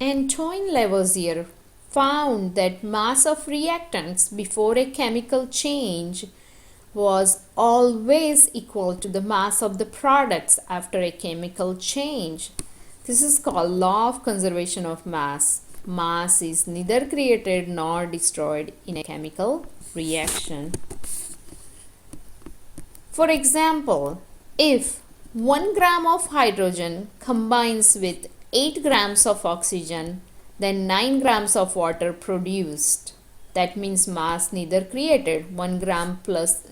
Antoine Lavoisier found that mass of reactants before a chemical change was always equal to the mass of the products after a chemical change. This is called law of conservation of mass. Mass is neither created nor destroyed in a chemical reaction. For example, if 1 gram of hydrogen combines with 8 grams of oxygen, then 9 grams of water produced. That means mass neither created. 1 gram plus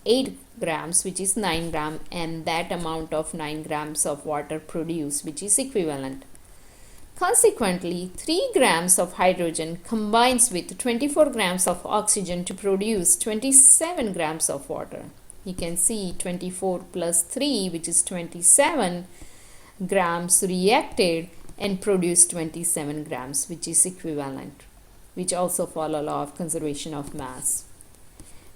8 grams, which is 9 gram, and that amount of 9 grams of water produced, which is equivalent. Consequently, 3 grams of hydrogen combines with 24 grams of oxygen to produce 27 grams of water. You can see 24 plus 3, which is 27 grams reacted and produced 27 grams, which is equivalent, which also follow law of conservation of mass.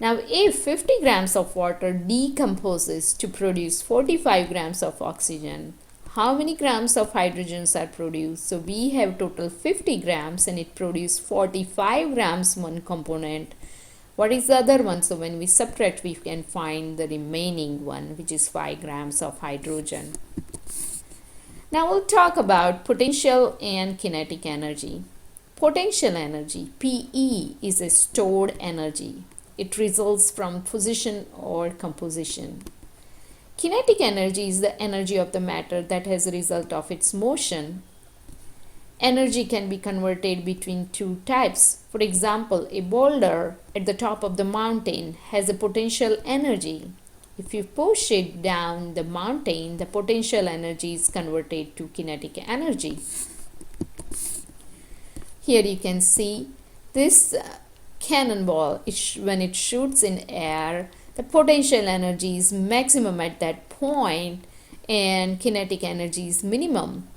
Now, if 50 grams of water decomposes to produce 45 grams of oxygen, how many grams of hydrogens are produced? So we have total 50 grams and it produced 45 grams one component. What is the other one? So when we subtract, we can find the remaining one, which is 5 grams of hydrogen. Now we'll talk about potential and kinetic energy. Potential energy, PE, is a stored energy. It results from position or composition. Kinetic energy is the energy of the matter that has a result of its motion. Energy can be converted between two types. For example, a boulder at the top of the mountain has a potential energy. If you push it down the mountain, the potential energy is converted to kinetic energy. Here you can see this cannonball. When it shoots in air, the potential energy is maximum at that point and kinetic energy is minimum.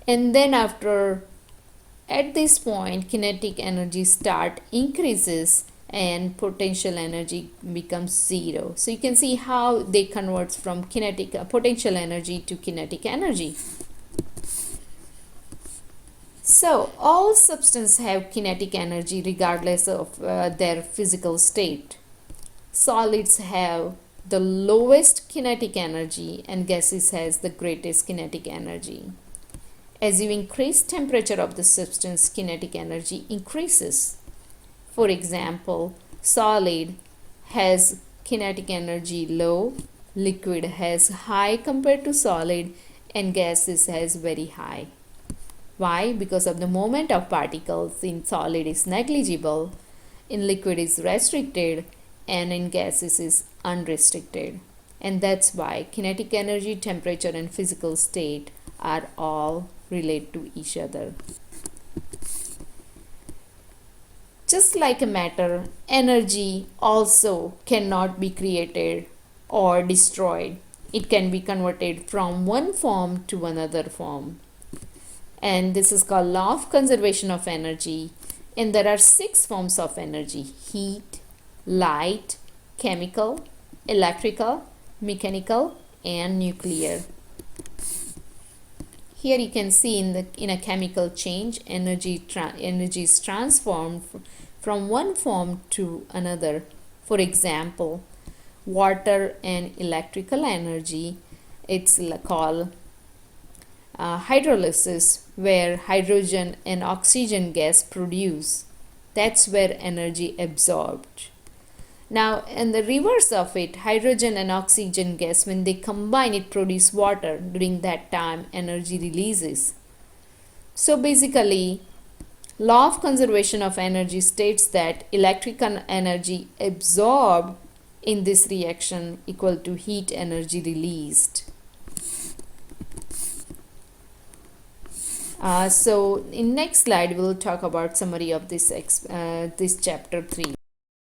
And then at this point, kinetic energy increases and potential energy becomes 0. So you can see how they convert from potential energy to kinetic energy. So all substances have kinetic energy regardless of their physical state. Solids have the lowest kinetic energy and gases has the greatest kinetic energy. As you increase temperature of the substance, kinetic energy increases. For example, solid has kinetic energy low, liquid has high compared to solid, and gases has very high. Why? Because of the moment of particles in solid is negligible, in liquid is restricted, and in gases is unrestricted. And that's why kinetic energy, temperature, and physical state are all relate to each other. Just like a matter, energy also cannot be created or destroyed. It can be converted from one form to another form. And this is called law of conservation of energy. And there are 6 forms of energy: heat, light, chemical, electrical, mechanical, and nuclear. Here you can see in a chemical change, energy is transformed from one form to another. For example, water and electrical energy, it's called hydrolysis, where hydrogen and oxygen gas produce. That's where energy absorbed. Now, in the reverse of it, hydrogen and oxygen gas, when they combine, it produces water. During that time, energy releases. So basically, law of conservation of energy states that electrical energy absorbed in this reaction equal to heat energy released. So in next slide, we'll talk about summary of this chapter 3.